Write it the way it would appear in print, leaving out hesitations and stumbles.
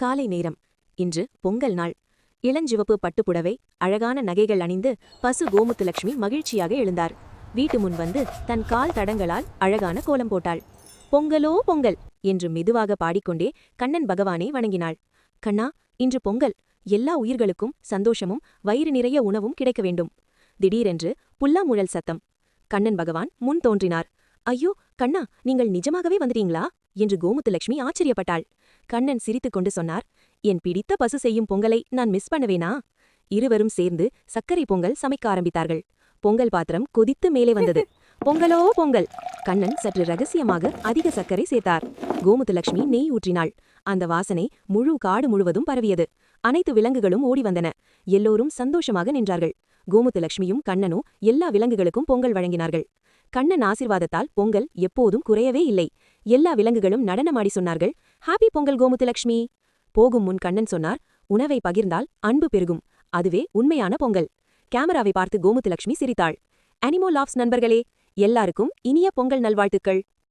காலை நேரம். இன்று பொங்கல் நாள். இளஞ்சிவப்பு பட்டுப்புடவை, அழகான நகைகள் அணிந்து பசு கோமுத்துலட்சுமி மகிழ்ச்சியாக எழுந்தார். வீட்டு முன் வந்து தன் கால் தடங்களால் அழகான கோலம் போட்டாள். பொங்கலோ பொங்கல் என்று மெதுவாக பாடிக்கொண்டே கண்ணன் பகவானை வணங்கினாள். கண்ணா, இன்று பொங்கல். எல்லா உயிர்களுக்கும் சந்தோஷமும் வயிறு நிறைய உணவும் கிடைக்க வேண்டும். திடீரென்று புல்லாங்குழல் சத்தம். கண்ணன் பகவான் முன் தோன்றினார். ஐயோ கண்ணா, நீங்கள் நிஜமாகவே வந்துட்டீங்களா என்று கோமுத்துலட்சுமி ஆச்சரியப்பட்டாள். கண்ணன் சிரித்துக்கொண்டு சொன்னார், என் பிடித்த பசு செய்யும் பொங்கலை நான் மிஸ் பண்ணுவேனா? இருவரும் சேர்ந்து சர்க்கரை பொங்கல் சமைக்க ஆரம்பித்தார்கள். பொங்கல் பாத்திரம் கொதித்து மேலே வந்தது. பொங்கலோ பொங்கல்! கண்ணன் சற்று ரகசியமாக அதிக சர்க்கரை சேர்த்தார். கோமுத்துலட்சுமி நெய் ஊற்றினாள். அந்த வாசனை முழு காடு முழுவதும் பரவியது. அனைத்து விலங்குகளும் ஓடி வந்தன. எல்லோரும் சந்தோஷமாக நின்றார்கள். கோமுத்துலட்சுமியும் கண்ணனும் எல்லா விலங்குகளுக்கும் பொங்கல் வழங்கினார்கள். கண்ணன் ஆசிர்வாதத்தால் பொங்கல் எப்போதும் குறையவே இல்லை. எல்லா விலங்குகளும் நடனமாடி சொன்னார்கள், ஹாப்பி பொங்கல் கோமுத்துலட்சுமி. போகும் முன் கண்ணன் சொன்னார், உணவை பகிர்ந்தால் அன்பு பெருகும். அதுவே உண்மையான பொங்கல். கேமராவை பார்த்து கோமுத்துலட்சுமி சிரித்தாள். அனிமோ லாவ்ஸ் நண்பர்களே, எல்லாருக்கும் இனிய பொங்கல் நல்வாழ்த்துக்கள்.